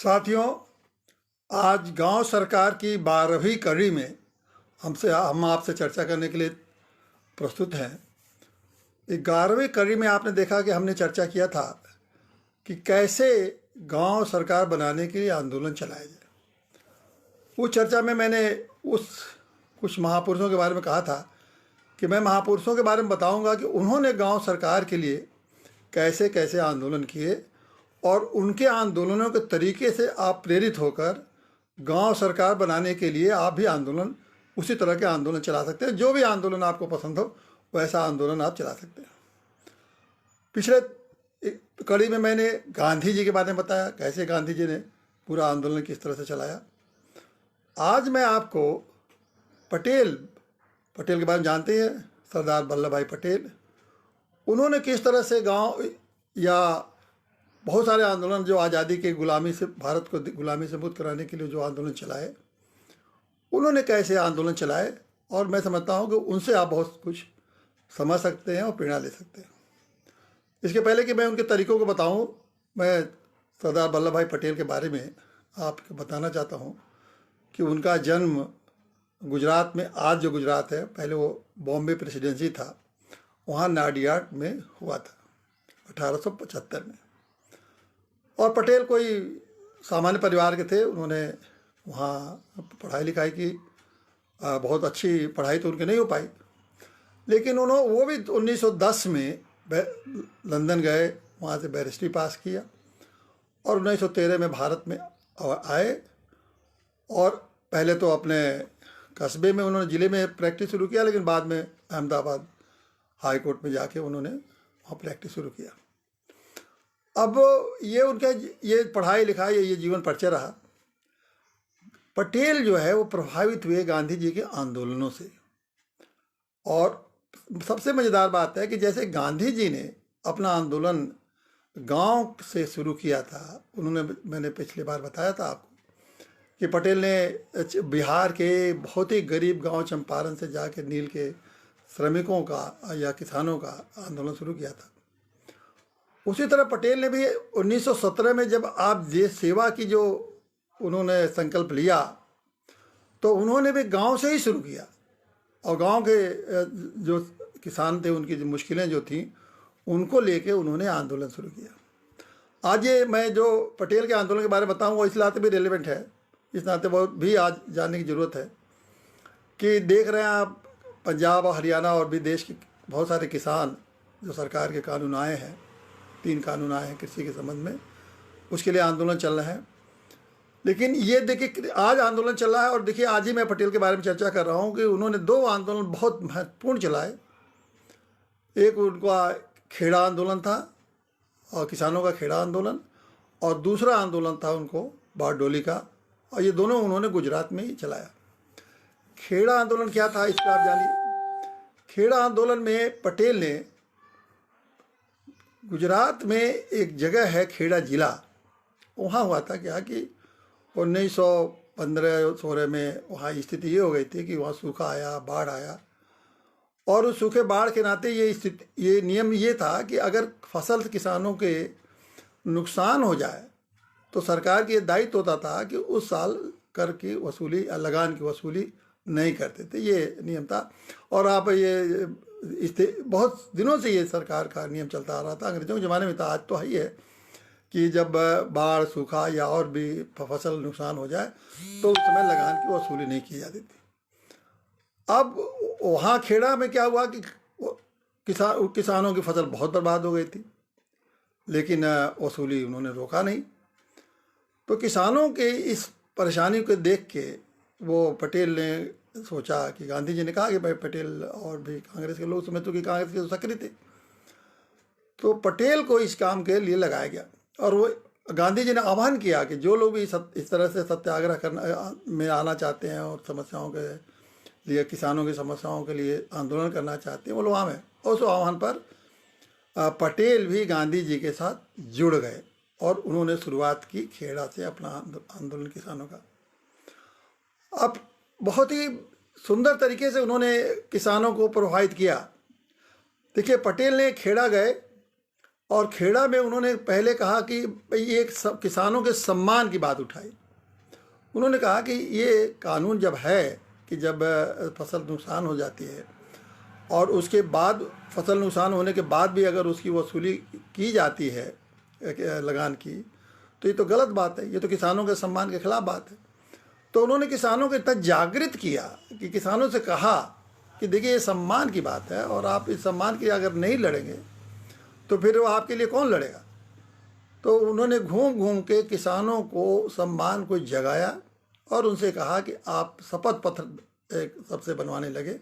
साथियों, आज गांव सरकार की 12वीं कड़ी में हम आपसे चर्चा करने के लिए प्रस्तुत हैं। 11वीं कड़ी में आपने देखा कि हमने चर्चा किया था कि कैसे गांव सरकार बनाने के लिए आंदोलन चलाया जाए। उस चर्चा में मैंने कुछ महापुरुषों के बारे में कहा था कि मैं महापुरुषों के बारे में बताऊंगा कि उन्होंने गांव सरकार के लिए कैसे कैसे आंदोलन किए और उनके आंदोलनों के तरीके से आप प्रेरित होकर गांव सरकार बनाने के लिए आप भी उसी तरह के आंदोलन चला सकते हैं। जो भी आंदोलन आपको पसंद हो वैसा आंदोलन आप चला सकते हैं। पिछले कड़ी में मैंने गांधी जी के बारे में बताया, कैसे गांधी जी ने पूरा आंदोलन किस तरह से चलाया। आज मैं आपको पटेल के बारे में जानते हैं, सरदार वल्लभ भाई पटेल। उन्होंने किस तरह से गांव या बहुत सारे आंदोलन जो आज़ादी के भारत को गुलामी से मुक्त कराने के लिए जो आंदोलन चलाए, उन्होंने कैसे आंदोलन चलाए, और मैं समझता हूँ कि उनसे आप बहुत कुछ समझ सकते हैं और प्रेरणा ले सकते हैं। इसके पहले कि मैं उनके तरीक़ों को बताऊँ, मैं सरदार वल्लभ भाई पटेल के बारे में आपको बताना चाहता हूँ कि उनका जन्म गुजरात में, आज जो गुजरात है, पहले वो बॉम्बे प्रेसिडेंसी था, वहाँ नाडियाड में हुआ था 1875 में। और पटेल कोई सामान्य परिवार के थे। उन्होंने वहाँ पढ़ाई लिखाई की, बहुत अच्छी पढ़ाई तो उनकी नहीं हो पाई, लेकिन वो भी 1910 में लंदन गए, वहाँ से बैरिस्ट्री पास किया और 1913 में भारत में आए। और पहले तो अपने कस्बे में, उन्होंने ज़िले में प्रैक्टिस शुरू किया, लेकिन बाद में अहमदाबाद हाई कोर्ट में जाके उन्होंने वहाँ प्रैक्टिस शुरू किया। अब ये उनका ये पढ़ाई लिखाई, ये जीवन परिचय रहा। पटेल जो है वो प्रभावित हुए गांधी जी के आंदोलनों से। और सबसे मज़ेदार बात है कि जैसे गांधी जी ने अपना आंदोलन गांव से शुरू किया था, मैंने पिछली बार बताया था आपको कि पटेल ने बिहार के बहुत ही गरीब गांव चंपारण से जाके नील के श्रमिकों का या किसानों का आंदोलन शुरू किया था। उसी तरह पटेल ने भी 1917 में जब आप देश सेवा की जो उन्होंने संकल्प लिया, तो उन्होंने भी गांव से ही शुरू किया और गांव के जो किसान थे, उनकी जो मुश्किलें जो थी, उनको लेके उन्होंने आंदोलन शुरू किया। आज ये मैं जो पटेल के आंदोलन के बारे में बताऊँ, वो इस नाते भी रेलिवेंट है, इस नाते बहुत भी आज जानने की ज़रूरत है कि देख रहे हैं आप, पंजाब और हरियाणा और भी देश के बहुत सारे किसान जो सरकार के कानून आए हैं, 3 कानून आए हैं कृषि के संबंध में, उसके लिए आंदोलन चल रहे हैं। लेकिन ये देखिए, आज आंदोलन चल रहा है और देखिए आज ही मैं पटेल के बारे में चर्चा कर रहा हूँ कि उन्होंने 2 आंदोलन बहुत महत्वपूर्ण चलाए। एक उनका खेड़ा आंदोलन था और किसानों का खेड़ा आंदोलन, और दूसरा आंदोलन था उनको बारडोली का, और ये दोनों उन्होंने गुजरात में ही चलाया। खेड़ा आंदोलन क्या था, इसको आप जानिए। खेड़ा आंदोलन में पटेल ने, गुजरात में एक जगह है खेड़ा जिला, वहाँ हुआ था क्या कि 1915-16 में वहाँ स्थिति ये हो गई थी कि वहाँ सूखा आया, बाढ़ आया, और उस सूखे बाढ़ के नाते ये नियम ये था कि अगर फसल किसानों के नुकसान हो जाए तो सरकार की दायित्व होता था कि उस साल कर की वसूली या लगान की वसूली नहीं करते थे, ये नियम था। और आप ये बहुत दिनों से ये सरकार का नियम चलता आ रहा था, अंग्रेजों के ज़माने में था, आज तो है ही है कि जब बाढ़, सूखा या और भी फसल नुकसान हो जाए तो उस समय लगान की वसूली नहीं की जाती थी। अब वहाँ खेड़ा में क्या हुआ कि किसानों की फसल बहुत बर्बाद हो गई थी, लेकिन वसूली उन्होंने रोका नहीं। तो किसानों के इस परेशानी को देख के वो पटेल ने सोचा कि, गांधी जी ने कहा कि भाई पटेल और भी कांग्रेस के लोग समझते कि कांग्रेस के तो सक्रिय थे, तो पटेल को इस काम के लिए लगाया गया। और वो गांधी जी ने आह्वान किया कि जो लोग भी इस तरह से सत्याग्रह करना में आना चाहते हैं और समस्याओं के लिए, किसानों की समस्याओं के लिए आंदोलन करना चाहते हैं, वो लोग आए। और उस आह्वान पर पटेल भी गांधी जी के साथ जुड़ गए और उन्होंने शुरुआत की खेड़ा से अपना आंदोलन किसानों का। अब बहुत ही सुंदर तरीके से उन्होंने किसानों को प्रभावित किया। देखिए, पटेल ने खेड़ा गए और खेड़ा में उन्होंने पहले कहा कि भाई ये किसानों के सम्मान की बात उठाई। उन्होंने कहा कि ये कानून जब है कि जब फसल नुकसान हो जाती है और उसके बाद फसल नुकसान होने के बाद भी अगर उसकी वसूली की जाती है लगान की, तो ये तो गलत बात है, ये तो किसानों के सम्मान के खिलाफ बात है। तो उन्होंने किसानों को इतना जागृत किया कि किसानों से कहा कि देखिए ये सम्मान की बात है और आप इस सम्मान की अगर नहीं लड़ेंगे तो फिर वो आपके लिए कौन लड़ेगा। तो उन्होंने घूम घूम के किसानों को सम्मान को जगाया और उनसे कहा कि आप शपथ पत्र एक सबसे बनवाने लगे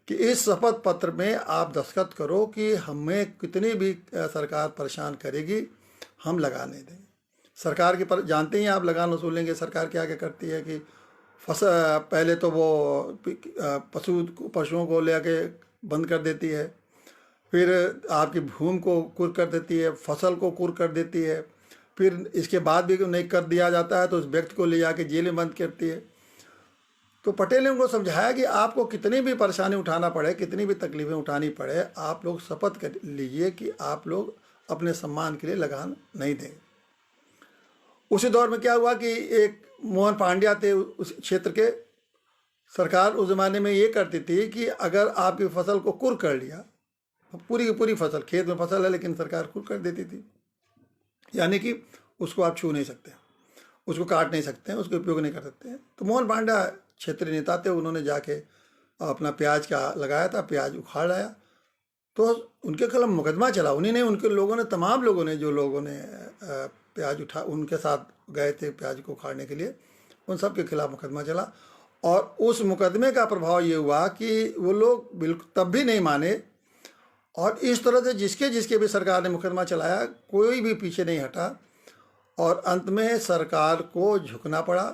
कि इस शपथ पत्र में आप दस्तखत करो कि हमें कितनी भी सरकार परेशान करेगी हम लगान नहीं देंगे। सरकार के पर जानते ही आप लगान वसूलेंगे, सरकार क्या क्या करती है कि पहले तो वो पशुओं को ले आके बंद कर देती है, फिर आपकी भूमि को कुर्क कर देती है, फसल को कुर्क कर देती है, फिर इसके बाद भी नहीं कर दिया जाता है तो उस व्यक्ति को ले जाके जेल में बंद करती है। तो पटेल ने उनको समझाया कि आपको कितनी भी परेशानी उठाना पड़े, कितनी भी तकलीफ़ें उठानी पड़े, आप लोग शपथ कर लीजिए कि आप लोग अपने सम्मान के लिए लगान नहीं देंगे। उसी दौर में क्या हुआ कि एक मोहन पांड्या थे उस क्षेत्र के। सरकार उस ज़माने में ये करती थी कि अगर आपकी फसल को कुर्क कर लिया, पूरी की पूरी फसल, खेत में फसल है लेकिन सरकार कुर्क कर देती थी, यानी कि उसको आप छू नहीं सकते, उसको काट नहीं सकते हैं, उसको उपयोग नहीं कर सकते हैं। तो मोहन पांड्या क्षेत्रीय नेता थे, उन्होंने जाके अपना प्याज का लगाया था, प्याज उखाड़ लाया तो उनके खिलाफ मुकदमा चला। उन्हीं ने, उनके लोगों ने, तमाम लोगों ने, जो लोगों ने प्याज उनके साथ गए थे प्याज को उखाड़ने के लिए, उन सब के खिलाफ मुकदमा चला। और उस मुकदमे का प्रभाव ये हुआ कि वो लोग बिल्कुल तब भी नहीं माने और इस तरह से जिसके जिसके भी सरकार ने मुकदमा चलाया कोई भी पीछे नहीं हटा और अंत में सरकार को झुकना पड़ा।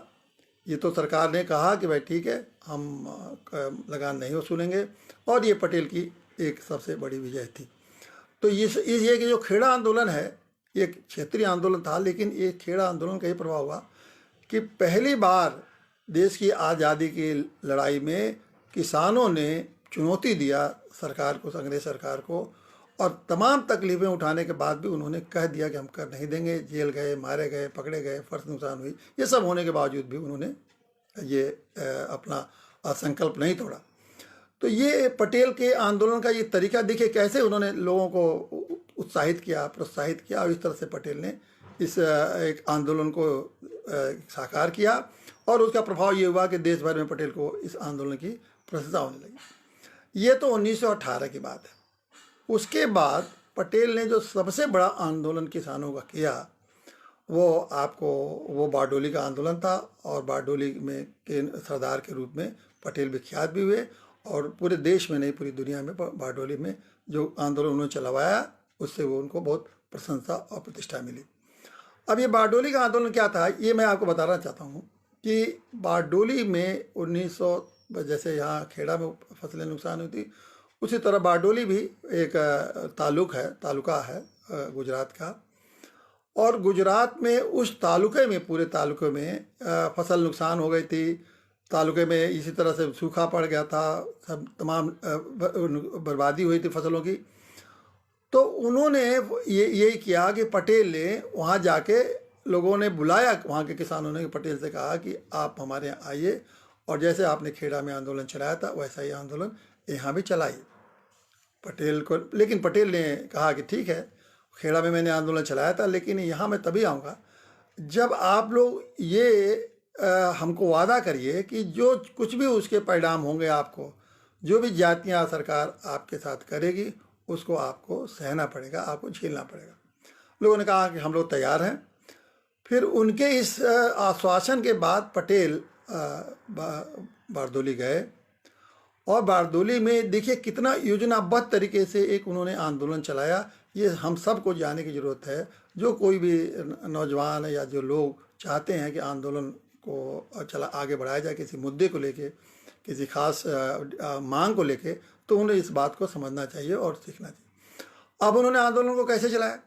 ये तो सरकार ने कहा कि भाई ठीक है, हम लगान नहीं वसूलेंगे और ये पटेल की एक सबसे बड़ी विजय थी। तो ये कि जो खेड़ा आंदोलन है ये क्षेत्रीय आंदोलन था, लेकिन ये खेड़ा आंदोलन का ये प्रभाव हुआ कि पहली बार देश की आज़ादी की लड़ाई में किसानों ने चुनौती दिया सरकार को, अंग्रेज सरकार को, और तमाम तकलीफ़ें उठाने के बाद भी उन्होंने कह दिया कि हम कर नहीं देंगे। जेल गए, मारे गए, पकड़े गए, फसल नुकसान हुई, ये सब होने के बावजूद भी उन्होंने ये अपना संकल्प नहीं तोड़ा। तो ये पटेल के आंदोलन का ये तरीका देखिए कैसे उन्होंने लोगों को उत्साहित किया, प्रोत्साहित किया, और इस तरह से पटेल ने इस एक आंदोलन को साकार किया और उसका प्रभाव ये हुआ कि देश भर में पटेल को इस आंदोलन की प्रशंसा होने लगी। ये तो 1918 की बात है। उसके बाद पटेल ने जो सबसे बड़ा आंदोलन किसानों का किया वो बारडोली का आंदोलन था और बारडोली में के सरदार के रूप में पटेल विख्यात भी हुए और पूरे देश में नहीं पूरी दुनिया में बारडोली में जो आंदोलन उन्होंने चलवाया उससे वो उनको बहुत प्रशंसा और प्रतिष्ठा मिली। अब ये बारडोली का आंदोलन क्या था ये मैं आपको बताना चाहता हूँ कि बारडोली में 1900 जैसे यहाँ खेड़ा में फसलें नुकसान हुई थी, उसी तरह बारडोली भी एक तालुका है गुजरात का, और गुजरात में उस तालुके में, पूरे तालुके में फसल नुकसान हो गई थी। तालुके में इसी तरह से सूखा पड़ गया था, सब तमाम बर्बादी हुई थी फसलों की। तो उन्होंने यही किया कि पटेल ने वहाँ जाके, लोगों ने बुलाया वहाँ के किसानों ने, पटेल से कहा कि आप हमारे यहाँ आइए और जैसे आपने खेड़ा में आंदोलन चलाया था वैसा ही आंदोलन यहाँ भी चलाइए। पटेल को, लेकिन पटेल ने कहा कि ठीक है, खेड़ा में मैंने आंदोलन चलाया था लेकिन यहाँ मैं तभी आऊँगा जब आप लोग ये हमको वादा करिए कि जो कुछ भी उसके परिणाम होंगे, आपको जो भी जातियाँ सरकार आपके साथ करेगी उसको आपको सहना पड़ेगा, आपको झेलना पड़ेगा। लोगों ने कहा कि हम लोग तैयार हैं। फिर उनके इस आश्वासन के बाद पटेल बारडोली गए और बारडोली में देखिए कितना योजनाबद्ध तरीके से एक उन्होंने आंदोलन चलाया। ये हम सबको जानने की ज़रूरत है, जो कोई भी नौजवान या जो लोग चाहते हैं कि आंदोलन को आगे बढ़ाया जाए किसी मुद्दे को लेके, किसी खास मांग को लेके, तो उन्हें इस बात को समझना चाहिए और सीखना चाहिए। अब उन्होंने आंदोलन को कैसे चलाया?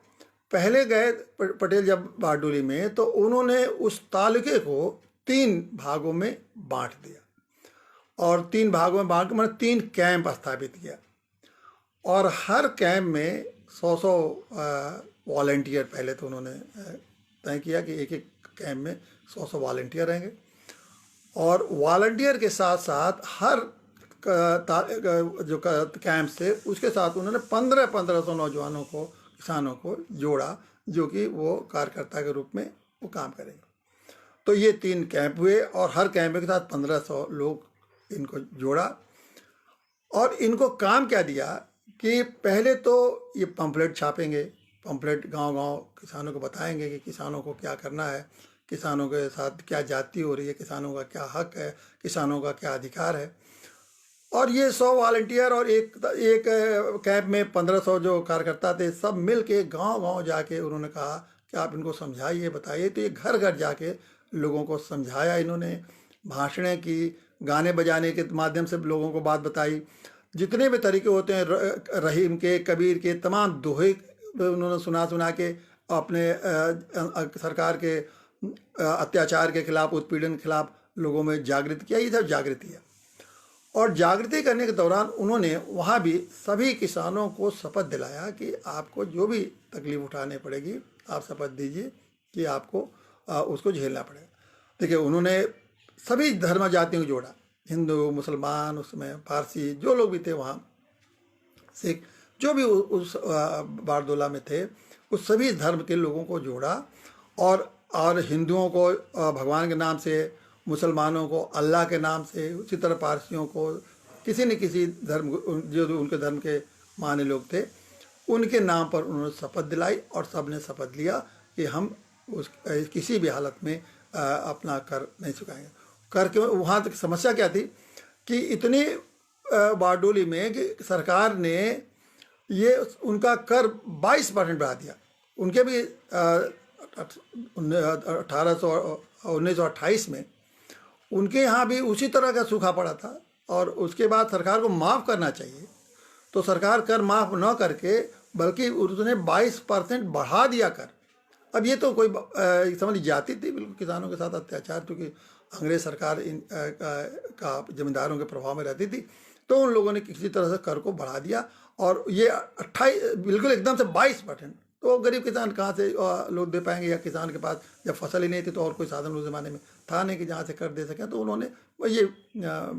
पहले गए पटेल जब बारडोली में तो उन्होंने उस तालुके को 3 भागों में बांट दिया और 3 भागों में बांट कर मैंने 3 कैंप स्थापित किया और हर कैंप में 100 वॉलंटियर पहले तो उन्होंने तय किया कि एक एक कैंप में 100 वॉलंटियर रहेंगे, और वॉलंटियर के साथ साथ हर जो कैंप थे उसके साथ उन्होंने 1500 नौजवानों को, किसानों को जोड़ा, जो कि वो कार्यकर्ता के रूप में वो काम करेंगे। तो ये 3 कैंप हुए और हर कैंप के साथ 1500 लोग इनको जोड़ा, और इनको काम क्या दिया कि पहले तो ये पंपलेट छापेंगे, पंपलेट गांव-गांव किसानों को बताएंगे कि किसानों को क्या करना है, किसानों के साथ क्या जाति हो रही है, किसानों का क्या हक है, किसानों का क्या अधिकार है। और ये 100 वॉलंटियर और एक कैंप में 1500 जो कार्यकर्ता थे, सब मिल के गाँव-गाँव जाके उन्होंने कहा कि आप इनको समझाइए, बताइए। तो ये घर घर जाके लोगों को समझाया, इन्होंने भाषणें की, गाने बजाने के माध्यम से लोगों को बात बताई। जितने भी तरीके होते हैं, रहीम के, कबीर के, तमाम दोहे उन्होंने सुना के अपने सरकार के अत्याचार के खिलाफ, उत्पीड़न के खिलाफ लोगों में जागृत किया। ये सब जागृति है। और जागृति करने के दौरान उन्होंने वहाँ भी सभी किसानों को शपथ दिलाया कि आपको जो भी तकलीफ उठानी पड़ेगी, आप शपथ दीजिए कि आपको उसको झेलना पड़ेगा। देखिए, उन्होंने सभी धर्म जातियों को जोड़ा, हिंदू, मुसलमान, उसमें पारसी, जो लोग भी थे वहाँ, सिख, जो भी उस बारदोला में थे, उस सभी धर्म के लोगों को जोड़ा। और हिंदुओं को भगवान के नाम से, मुसलमानों को अल्लाह के नाम से, उसी तरह पारसियों को किसी न किसी धर्म, जो उनके धर्म के माने लोग थे, उनके नाम पर उन्होंने शपथ दिलाई। और सब ने शपथ लिया कि हम किसी भी हालत में अपना कर नहीं चुकाएंगे। कर के वहाँ तक समस्या क्या थी कि इतनी बारडोली में कि सरकार ने ये उनका कर 22% बढ़ा दिया। उनके भी 1928 में उनके यहाँ भी उसी तरह का सूखा पड़ा था, और उसके बाद सरकार को माफ़ करना चाहिए, तो सरकार कर माफ़ न करके बल्कि उसने 22% बढ़ा दिया कर। अब ये तो कोई समझ जाती थी बिल्कुल किसानों के साथ अत्याचार, क्योंकि अंग्रेज सरकार का जमींदारों के प्रभाव में रहती थी, तो उन लोगों ने किसी तरह से कर को बढ़ा दिया। और ये 28 बिल्कुल एकदम से 22%, तो गरीब किसान कहाँ से लोग दे पाएंगे, या किसान के पास जब फसल ही नहीं थी तो और कोई साधन उस ज़माने में था नहीं कि जहाँ से कर दे सकें। तो उन्होंने ये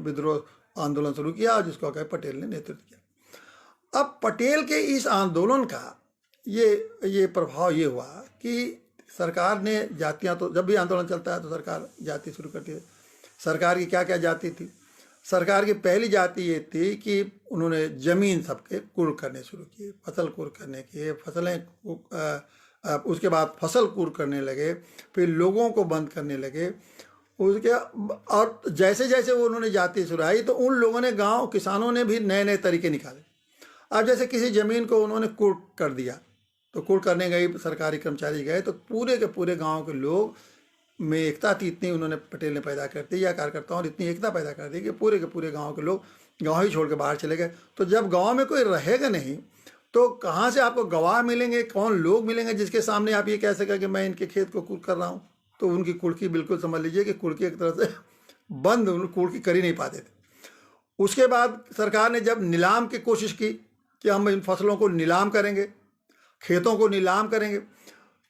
विद्रोह आंदोलन शुरू किया, जिसको कहे पटेल ने नेतृत्व किया। अब पटेल के इस आंदोलन का ये प्रभाव ये हुआ कि सरकार ने जातियाँ, तो जब भी आंदोलन चलता है तो सरकार जाति शुरू करती है। सरकार की क्या क्या जाति थी? सरकार की पहली जाति ये थी कि उन्होंने ज़मीन सबके कुर्क करने शुरू किए, फसल कुर्क करने किए, फसलें उसके बाद फसल कुर्क करने लगे, फिर लोगों को बंद करने लगे उसके। और जैसे जैसे वो उन्होंने जाति सुराई तो उन लोगों ने, गांव किसानों ने भी नए नए तरीके निकाले। अब जैसे किसी ज़मीन को उन्होंने कुर्क कर दिया, तो कुर्क करने गए सरकारी कर्मचारी गए, तो पूरे के पूरे गाँव के लोग में एकता थी, इतनी उन्होंने पटेल ने पैदा कर दी, या कार्यकर्ताओं ने इतनी एकता पैदा कर दी कि पूरे के पूरे गांव के लोग गांव ही छोड़ के बाहर चले गए। तो जब गांव में कोई रहेगा नहीं तो कहाँ से आपको गवाह मिलेंगे, कौन लोग मिलेंगे जिसके सामने आप ये कह सकें कि मैं इनके खेत को कुर्क कर रहा हूँ? तो उनकी कुर्की बिल्कुल समझ लीजिए कि कुर्की एक तरह से बंद, कुर्की कर ही नहीं पाते थे। उसके बाद सरकार ने जब नीलाम की कोशिश की कि हम इन फसलों को नीलाम करेंगे, खेतों को नीलाम करेंगे,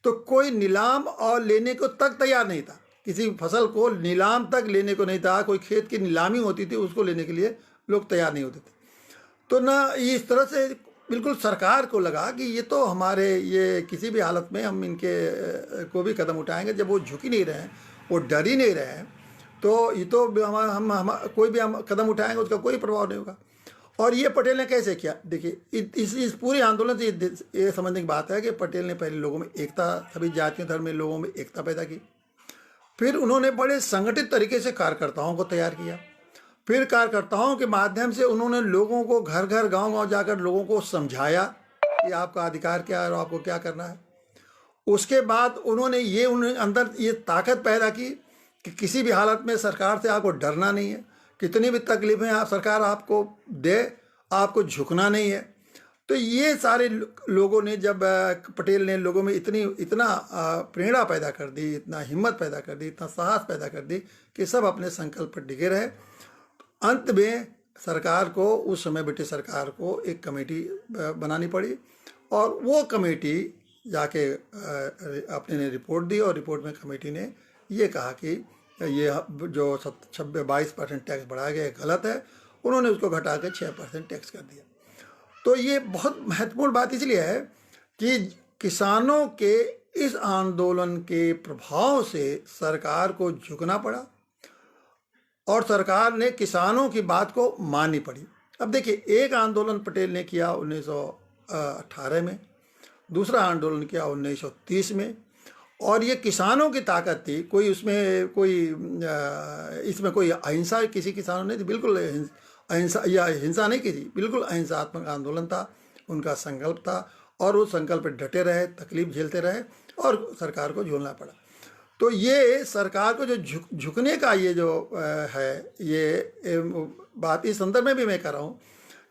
तो कोई नीलाम और लेने को तक तैयार नहीं था। किसी फसल को नीलाम तक लेने को नहीं था, कोई खेत की नीलामी होती थी उसको लेने के लिए लोग तैयार नहीं होते थे। तो ना इस तरह से बिल्कुल सरकार को लगा कि ये तो हमारे, ये किसी भी हालत में हम इनके को भी कदम उठाएंगे। जब वो झुक ही नहीं रहे हैं, वो डर ही नहीं रहे हैं, तो ये तो हम कोई भी हम कदम उठाएंगे उसका कोई प्रभाव नहीं होगा। और ये पटेल ने कैसे किया? देखिए, इस पूरे आंदोलन से ये समझने की बात है कि पटेल ने पहले लोगों में एकता, सभी जातियों धर्म में लोगों में एकता पैदा की। फिर उन्होंने बड़े संगठित तरीके से कार्यकर्ताओं को तैयार किया। फिर कार्यकर्ताओं के माध्यम से उन्होंने लोगों को घर घर गांव गांव जाकर लोगों को समझाया कि आपका अधिकार क्या है और आपको क्या करना है। उसके बाद उन्होंने उन्हें अंदर ये ताकत पैदा की कि किसी भी हालत में सरकार से आपको डरना नहीं है, कितनी भी तकलीफें आप सरकार आपको दे, आपको झुकना नहीं है। तो ये सारे लोगों ने, जब पटेल ने लोगों में इतना प्रेरणा पैदा कर दी, इतना हिम्मत पैदा कर दी, इतना साहस पैदा कर दी कि सब अपने संकल्प पर टिके रहे। अंत में सरकार को, उस समय ब्रिटिश सरकार को एक कमेटी बनानी पड़ी, और वो कमेटी जाके अपने ने रिपोर्ट दी और रिपोर्ट में कमेटी ने ये कहा कि ये जो 22% टैक्स बढ़ाया गया गलत है। उन्होंने उसको घटा के 6% टैक्स कर दिया। तो ये बहुत महत्वपूर्ण बात इसलिए है कि किसानों के इस आंदोलन के प्रभाव से सरकार को झुकना पड़ा और सरकार ने किसानों की बात को माननी पड़ी। अब देखिए, एक आंदोलन पटेल ने किया 1918 में, दूसरा आंदोलन किया 1930 में, और ये किसानों की ताकत थी। कोई उसमें इसमें कोई अहिंसा किसी किसानों ने बिल्कुल अहिंसा या हिंसा नहीं की थी, बिल्कुल अहिंसात्मक आंदोलन था, उनका संकल्प था और उस संकल्प पर डटे रहे, तकलीफ झेलते रहे और सरकार को झेलना पड़ा। तो ये सरकार को जो झुकने का ये जो है, ये बात इस संदर्भ में भी मैं कर रहा हूँ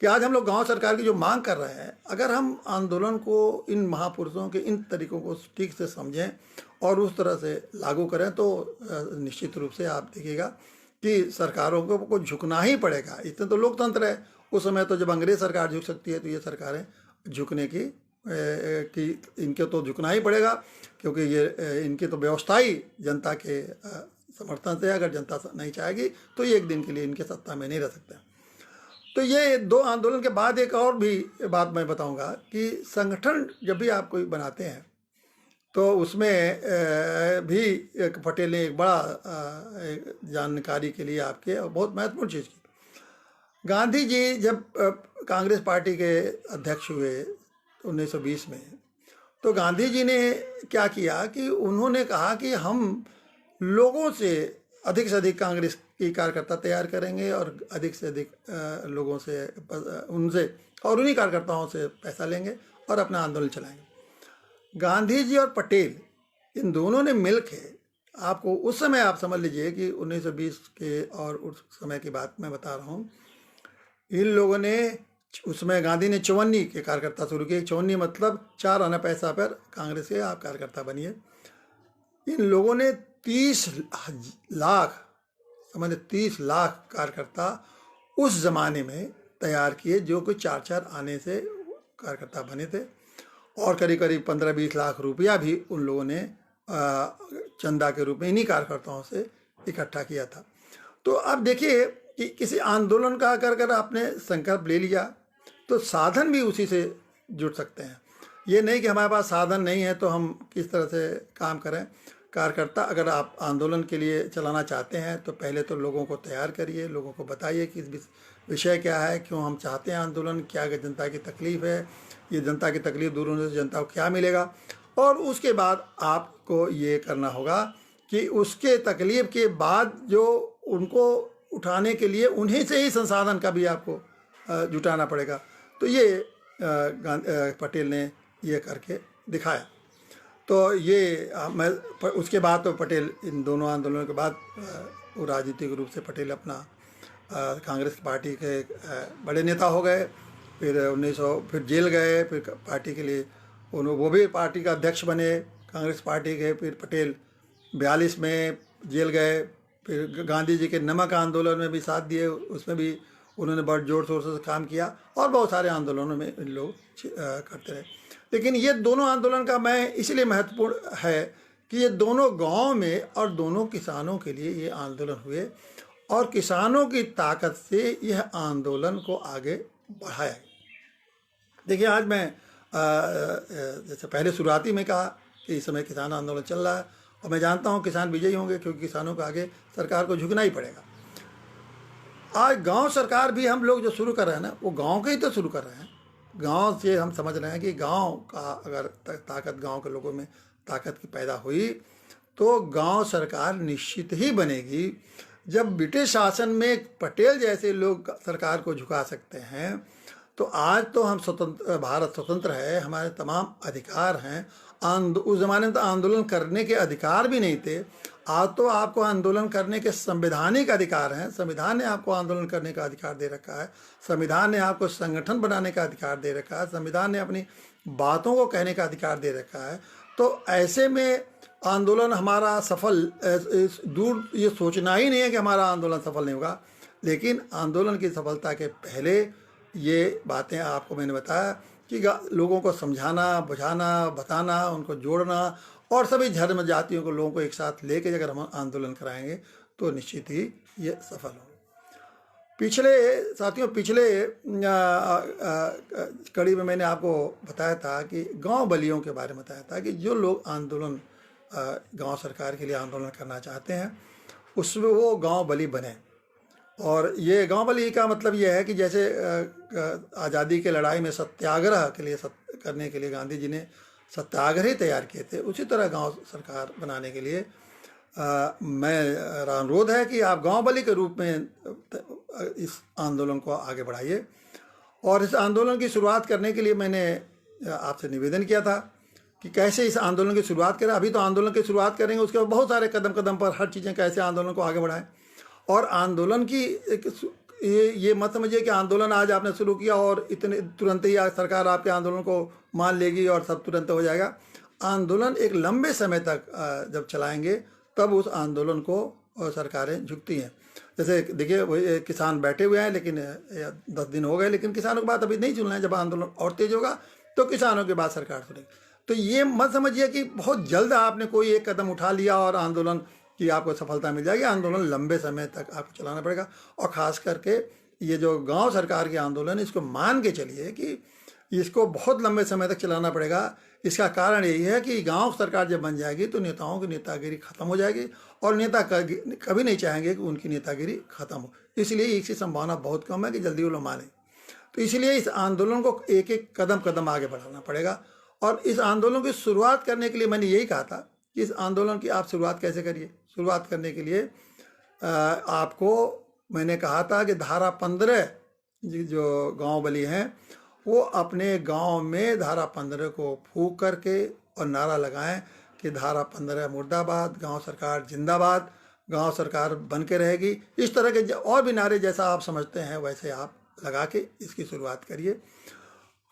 कि आज हम लोग गांव सरकार की जो मांग कर रहे हैं, अगर हम आंदोलन को, इन महापुरुषों के इन तरीकों को ठीक से समझें और उस तरह से लागू करें तो निश्चित रूप से आप देखिएगा कि सरकारों को झुकना ही पड़ेगा। इतने तो लोकतंत्र है। उस समय तो जब अंग्रेज सरकार झुक सकती है तो ये सरकारें झुकने की इनके तो झुकना ही पड़ेगा, क्योंकि ये इनकी तो व्यवस्था ही जनता के समर्थन से। अगर जनता नहीं चाहेगी तो ये एक दिन के लिए इनके सत्ता में नहीं रह सकते। तो ये दो आंदोलन के बाद एक और भी बात मैं बताऊंगा कि संगठन जब भी आप कोई बनाते हैं तो उसमें भी एक पटेल ने एक बड़ा जानकारी के लिए आपके बहुत महत्वपूर्ण चीज़ की। गांधी जी जब कांग्रेस पार्टी के अध्यक्ष हुए 1920 में, तो गांधी जी ने क्या किया कि उन्होंने कहा कि हम लोगों से अधिक कांग्रेस की कार्यकर्ता तैयार करेंगे और अधिक से अधिक लोगों से उनसे और उन्हीं कार्यकर्ताओं से पैसा लेंगे और अपना आंदोलन चलाएंगे। गांधी जी और पटेल इन दोनों ने मिल के, आपको उस समय आप समझ लीजिए कि 1920 के और उस समय की बात मैं बता रहा हूँ, इन लोगों ने उसमें गांधी ने 54 के कार्यकर्ता शुरू किए। 54 मतलब 4 आना पैसा पर कांग्रेस के आप कार्यकर्ता बनिए। इन लोगों ने 30 लाख, समझे 30 लाख कार्यकर्ता उस जमाने में तैयार किए, जो कि 4 आने से कार्यकर्ता बने थे। और करीब करीब 15-20 लाख रुपया भी उन लोगों ने चंदा के रूप में इन्हीं कार्यकर्ताओं से इकट्ठा किया था। तो अब देखिए कि किसी आंदोलन का अगर आपने संकल्प ले लिया तो साधन भी उसी से जुड़ सकते हैं। ये नहीं कि हमारे पास साधन नहीं है तो हम किस तरह से काम करें। कार्यकर्ता अगर आप आंदोलन के लिए चलाना चाहते हैं तो पहले तो लोगों को तैयार करिए, लोगों को बताइए कि विषय क्या है, क्यों हम चाहते हैं आंदोलन, क्या जनता की तकलीफ है, ये जनता की तकलीफ दूर होने से जनता को क्या मिलेगा। और उसके बाद आपको ये करना होगा कि उसके तकलीफ के बाद जो उनको उठाने के लिए उन्हीं से ही संसाधन का भी आपको जुटाना पड़ेगा। तो ये पटेल ने ये करके दिखाया। तो ये मैं उसके बाद तो पटेल इन दोनों आंदोलनों के बाद वो राजनीतिक रूप से पटेल अपना कांग्रेस पार्टी के बड़े नेता हो गए। फिर 1900 फिर जेल गए, फिर पार्टी के लिए वो भी पार्टी का अध्यक्ष बने कांग्रेस पार्टी के। फिर पटेल 42 में जेल गए। फिर गांधी जी के नमक आंदोलन में भी साथ दिए, उसमें भी उन्होंने बड़े जोर शोर से काम किया और बहुत सारे आंदोलनों में इन लोग करते रहे। लेकिन ये दोनों आंदोलन का मैं इसलिए महत्वपूर्ण है कि ये दोनों गांव में और दोनों किसानों के लिए ये आंदोलन हुए और किसानों की ताकत से यह आंदोलन को आगे बढ़ाया। देखिए, आज मैं जैसे पहले शुरुआती में कहा कि इस समय किसान आंदोलन चल रहा है और मैं जानता हूँ किसान विजयी होंगे, क्योंकि किसानों को आगे सरकार को झुकना ही पड़ेगा। आज गांव सरकार भी हम लोग जो शुरू कर रहे हैं ना, वो गांव के ही तो शुरू कर रहे हैं। गांव से हम समझ रहे हैं कि गांव का अगर ताकत, गांव के लोगों में ताकत की पैदा हुई तो गांव सरकार निश्चित ही बनेगी। जब ब्रिटिश शासन में पटेल जैसे लोग सरकार को झुका सकते हैं तो आज तो हम स्वतंत्र, भारत स्वतंत्र है, हमारे तमाम अधिकार हैं। उस ज़माने में तो आंदोलन करने के अधिकार भी नहीं थे। आज तो आपको आंदोलन करने के संवैधानिक अधिकार हैं। संविधान ने आपको आंदोलन करने का अधिकार दे रखा है। संविधान ने आपको संगठन बनाने का अधिकार दे रखा है। संविधान ने अपनी बातों को कहने का अधिकार दे रखा है। तो ऐसे में आंदोलन हमारा सफल, दूर ये सोचना ही नहीं है कि हमारा आंदोलन सफल नहीं होगा। लेकिन आंदोलन की सफलता के पहले ये बातें आपको मैंने बताया कि लोगों को समझाना, बुझाना, बताना, उनको जोड़ना और सभी धर्म जातियों को, लोगों को एक साथ लेके अगर हम आंदोलन कराएंगे तो निश्चित ही ये सफल हो। पिछले कड़ी में मैंने आपको बताया था कि गांव बलियों के बारे में बताया था कि जो लोग आंदोलन गांव सरकार के लिए आंदोलन करना चाहते हैं उसमें वो गांव बली बने। और ये गांव बली का मतलब ये है कि जैसे आज़ादी के लड़ाई में सत्याग्रह के लिए करने के लिए गांधी जी ने सत्याग्रह तैयार किए थे, उसी तरह गांव सरकार बनाने के लिए मेरा अनुरोध है कि आप गांव बली के रूप में इस आंदोलन को आगे बढ़ाइए। और इस आंदोलन की शुरुआत करने के लिए मैंने आपसे निवेदन किया था कि कैसे इस आंदोलन की शुरुआत करें। अभी तो आंदोलन की शुरुआत करेंगे, उसके बाद बहुत सारे कदम कदम पर हर चीज़ें कैसे आंदोलन को आगे बढ़ाएं। और आंदोलन की ये मत समझिए कि आंदोलन आज आपने शुरू किया और इतने तुरंत ही सरकार आपके आंदोलन को मान लेगी और सब तुरंत हो जाएगा। आंदोलन एक लंबे समय तक जब चलाएंगे तब उस आंदोलन को सरकारें झुकती हैं। जैसे देखिए वही किसान बैठे हुए हैं, लेकिन 10 दिन हो गए, लेकिन किसानों की बात अभी नहीं सुन रहे हैं। जब आंदोलन और तेज होगा तो किसानों की बात सरकार सुनेगी। तो ये मत समझिए कि बहुत जल्द आपने कोई एक कदम उठा लिया और आंदोलन की आपको सफलता मिल जाएगी। आंदोलन लंबे समय तक आपको चलाना पड़ेगा। और ख़ास करके ये जो गांव सरकार के आंदोलन, इसको मान के चलिए कि इसको बहुत लंबे समय तक चलाना पड़ेगा। इसका कारण यही है कि गांव सरकार जब बन जाएगी तो नेताओं की नेतागिरी खत्म हो जाएगी और नेता कभी नहीं चाहेंगे कि उनकी नेतागिरी खत्म हो। इसलिए इसकी संभावना बहुत कम है कि जल्दी वो लोग माने। तो इसलिए इस आंदोलन को एक एक कदम कदम आगे बढ़ाना पड़ेगा। और इस आंदोलन की शुरुआत करने के लिए मैंने यही कहा था कि इस आंदोलन की आप शुरुआत कैसे करिए। शुरुआत करने के लिए आपको मैंने कहा था कि धारा 15 जो गांव बली हैं वो अपने गांव में धारा 15 को फूंक करके और नारा लगाएं कि धारा 15 मुर्दाबाद, गांव सरकार जिंदाबाद, गांव सरकार बन के रहेगी। इस तरह के और भी नारे जैसा आप समझते हैं वैसे आप लगा के इसकी शुरुआत करिए।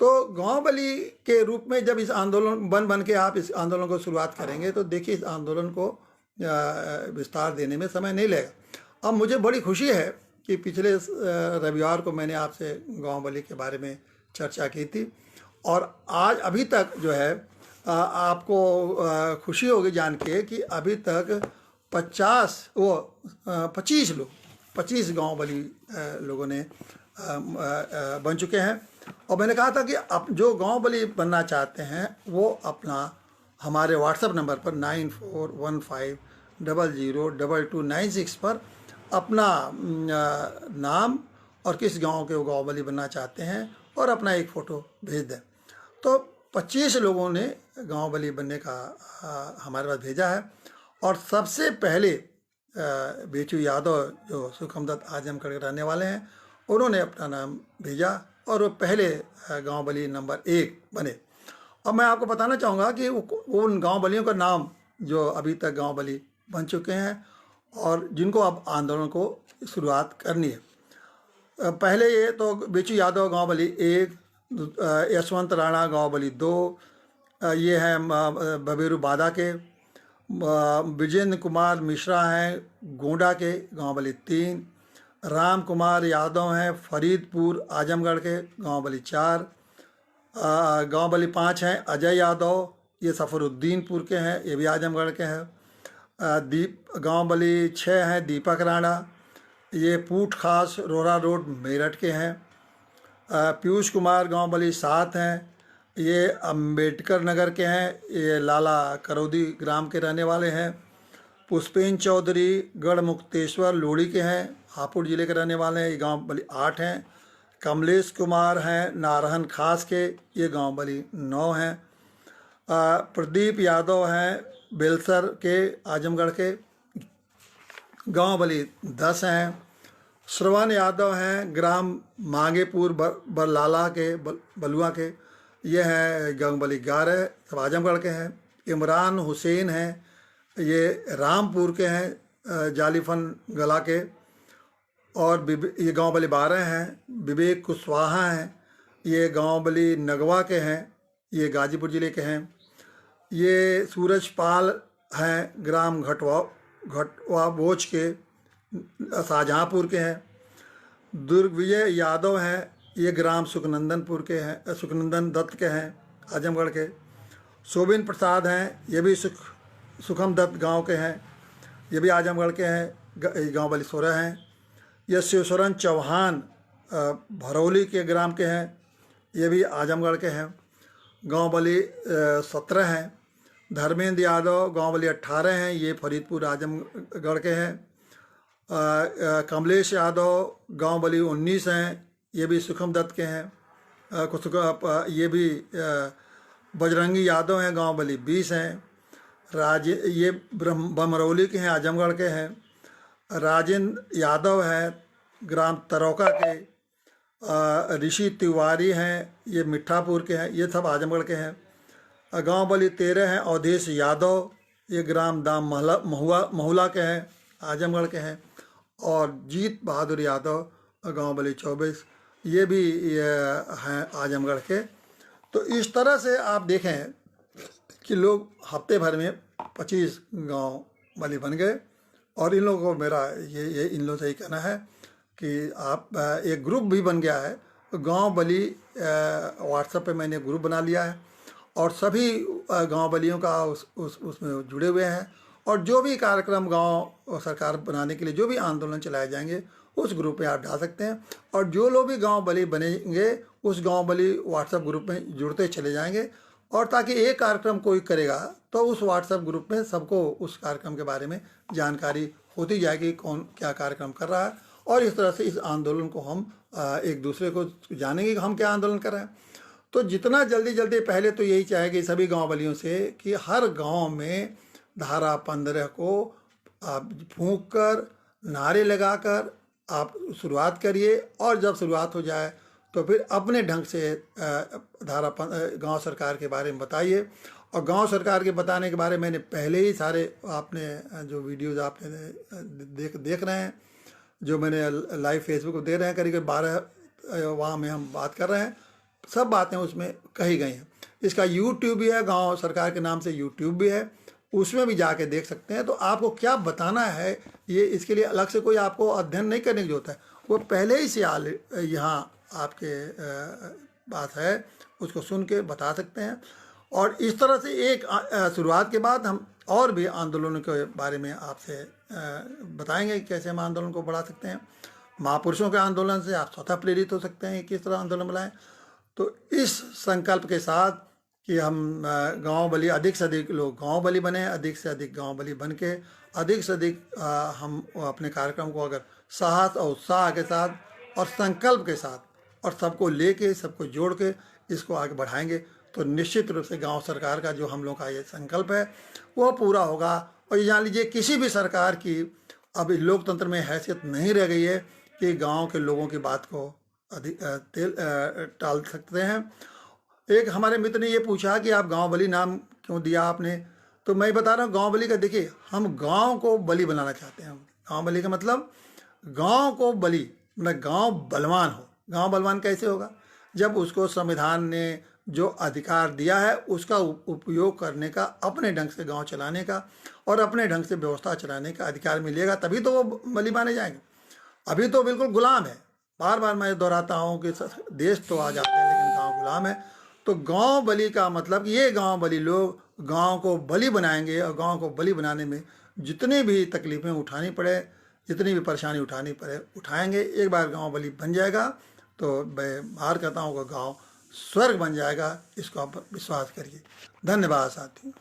तो गांव बली के रूप में जब इस आंदोलन बन के आप इस आंदोलन को शुरुआत करेंगे तो देखिए इस आंदोलन को विस्तार देने में समय नहीं लगेगा। अब मुझे बड़ी खुशी है कि पिछले रविवार को मैंने आपसे गांव बली के बारे में चर्चा की थी और आज अभी तक जो है आपको खुशी होगी जान के कि अभी तक 25 गांव बली लोगों ने बन चुके हैं। और मैंने कहा था कि अब जो गांव बली बनना चाहते हैं वो अपना हमारे व्हाट्सएप नंबर पर 9415002296 पर अपना नाम और किस गांव के वो गांव बली बनना चाहते हैं और अपना एक फ़ोटो भेज दें। तो 25 लोगों ने गांव बली बनने का हमारे पास भेजा है। और सबसे पहले बेचू यादव जो सुखमदत्त आजमगढ़ के रहने वाले हैं उन्होंने अपना नाम भेजा और वो पहले गांव बली नंबर 1 बने। अब मैं आपको बताना चाहूँगा कि उन गांव बलियों का नाम जो अभी तक गांव बली बन चुके हैं और जिनको अब आंदोलन को शुरुआत करनी है। पहले ये तो बेचू यादव गांव बली 1, यशवंत राणा गांव बली 2, ये हैं बबेरू बादा के, विजेंद्र कुमार मिश्रा हैं गोंडा के गांव बली 3, राम कुमार यादव हैं फरीदपुर आजमगढ़ के गांव बली 4, गांव बली 5 हैं अजय यादव, ये सफरुद्दीनपुर के हैं, ये भी आजमगढ़ के हैं। गांव बली 6 हैं दीपक राणा, ये पूठ खास रोरा रोड मेरठ के हैं। पीयूष कुमार गांव बली 7 हैं, ये अंबेडकर नगर के हैं, ये लाला करौदी ग्राम के रहने वाले हैं। पुष्पेन चौधरी गढ़मुक्तेश्वर लोड़ी के हैं, हापुड़ जिले के रहने वाले हैं, ये गांव बली 8 हैं। कमलेश कुमार हैं नारहन खास के, ये गांव बली 9 हैं। प्रदीप यादव हैं बेलसर के आजमगढ़ के, गांव बली 10 हैं। श्रवण यादव हैं ग्राम मांगेपुर बरलाला के बलुआ के, ये हैं गांव बली 11, सब आजमगढ़ के हैं। इमरान हुसैन हैं, ये रामपुर के हैं जालीफन गला के, और ये गांव बली 12 हैं। विवेक कुशवाहा हैं, ये गांव बली नगवा के हैं, ये गाजीपुर ज़िले के हैं। ये सूरज पाल हैं ग्राम घटवा बोझ के शाहजहाँपुर के हैं। दुर्गविजय यादव हैं ये ग्राम सुखनंदनपुर के हैं, सुखनंदन दत्त के हैं, आजमगढ़ के। शोभिन प्रसाद हैं, ये भी सुखम दत्त गांव के हैं, ये भी आजमगढ़ के हैं, गांव बलीसोरा हैं। ये शिवशरण चौहान भरौली के ग्राम के हैं, ये भी आजमगढ़ के हैं, गांव बली 17 हैं। धर्मेंद्र यादव गांव बली 18 हैं, ये फरीदपुर आजमगढ़ के हैं। कमलेश यादव गांव बली 19 हैं, ये भी सुखम दत्त के हैं। ये भी बजरंगी यादव हैं, गांव बली 20 हैं। ये बमरौली के हैं, आजमगढ़ के हैं। राजेंद्र यादव हैं, ग्राम तरौका के। ऋषि तिवारी हैं, ये मिठापुर के हैं, ये सब आजमगढ़ के हैं। गांव बली 13 हैं। अवधेश यादव, ये ग्राम दाम महुला के हैं, आजमगढ़ के हैं। और जीत बहादुर यादव गांव बली 24, ये भी हैं आजमगढ़ के। तो इस तरह से आप देखें कि लोग हफ्ते भर में 25 गांव बली बन गए। और इन लोगों को मेरा ये इन लोगों से ही कहना है कि आप एक ग्रुप भी बन गया है गांव बली, व्हाट्सएप पे मैंने ग्रुप बना लिया है और सभी गांव बलियों का उसमें जुड़े हुए हैं। और जो भी कार्यक्रम गांव सरकार बनाने के लिए जो भी आंदोलन चलाए जाएंगे उस ग्रुप में आप डाल सकते हैं। और जो लोग भी गांव बली बनेंगे उस गांव बली व्हाट्सएप ग्रुप में जुड़ते चले जाएंगे। और ताकि एक कार्यक्रम कोई करेगा तो उस व्हाट्सएप ग्रुप में सबको उस कार्यक्रम के बारे में जानकारी होती जाएगी, कौन क्या कार्यक्रम कर रहा है। और इस तरह से इस आंदोलन को हम एक दूसरे को जानेंगे कि हम क्या आंदोलन कर रहे हैं। तो जितना जल्दी पहले तो यही चाहेंगे सभी गांव वालियों से कि हर गांव में धारा 15 को आप फूंक कर, नारे लगाकर आप शुरुआत करिए। और जब शुरुआत हो जाए तो फिर अपने ढंग से गांव सरकार के बारे में बताइए। और गांव सरकार के बताने के बारे में मैंने पहले ही सारे आपने जो वीडियोज़ आपने देख रहे हैं, जो मैंने लाइव फेसबुक पर दे रहे हैं, करीब 12 वहाँ में हम बात कर रहे हैं, सब बातें उसमें कही गई हैं। इसका यूट्यूब भी है, गांव सरकार के नाम से यूट्यूब भी है, उसमें भी जाके देख सकते हैं। तो आपको क्या बताना है ये, इसके लिए अलग से कोई आपको अध्ययन नहीं करने की जरूरत है, वो पहले ही से यहाँ आपके पास है, उसको सुन के बता सकते हैं। और इस तरह से एक शुरुआत के बाद हम और भी आंदोलनों के बारे में आपसे बताएंगे कि कैसे हम आंदोलन को बढ़ा सकते हैं। महापुरुषों के आंदोलन से आप स्वतः प्रेरित हो सकते हैं, किस तरह आंदोलन बनाएं। तो इस संकल्प के साथ कि हम गांव बली, अधिक से अधिक लोग गांव बली बने, अधिक से अधिक गांव बली बन के अधिक से अधिक हम अपने कार्यक्रम को अगर साहस और उत्साह के साथ और संकल्प के साथ और सबको लेके, सबको जोड़ के इसको आगे बढ़ाएंगे तो निश्चित रूप से गांव सरकार का जो हम लोग का ये संकल्प है वो पूरा होगा। और ये जान लीजिए किसी भी सरकार की अब लोकतंत्र में हैसियत नहीं रह गई है कि गांव के लोगों की बात को टाल सकते हैं। एक हमारे मित्र ने ये पूछा कि आप गांव बली नाम क्यों दिया आपने, तो मैं बता रहा हूँ गांव बली का, देखिए हम गांव को बली बनाना चाहते हैं। गांव बली का मतलब गांव को बली, मतलब गांव बलवान हो। गांव बलवान कैसे होगा? जब उसको संविधान ने जो अधिकार दिया है उसका उपयोग करने का, अपने ढंग से गांव चलाने का और अपने ढंग से व्यवस्था चलाने का अधिकार मिलेगा, तभी तो वो बली माने जाएंगे। अभी तो बिल्कुल गुलाम है। बार बार मैं दोहराता हूँ कि देश तो आ जाते हैं लेकिन गांव गुलाम है। तो गांव बली का मतलब ये गांव बली लोग गांव को बली बनाएंगे और गांव को बली बनाने में जितनी भी तकलीफें उठानी पड़े, जितनी भी परेशानी उठानी पड़े उठाएंगे। एक बार गांव बली बन जाएगा तो मैं बाहर कहता हूँ कि गांव स्वर्ग बन जाएगा। इसको आप विश्वास करिए। धन्यवाद साथियों।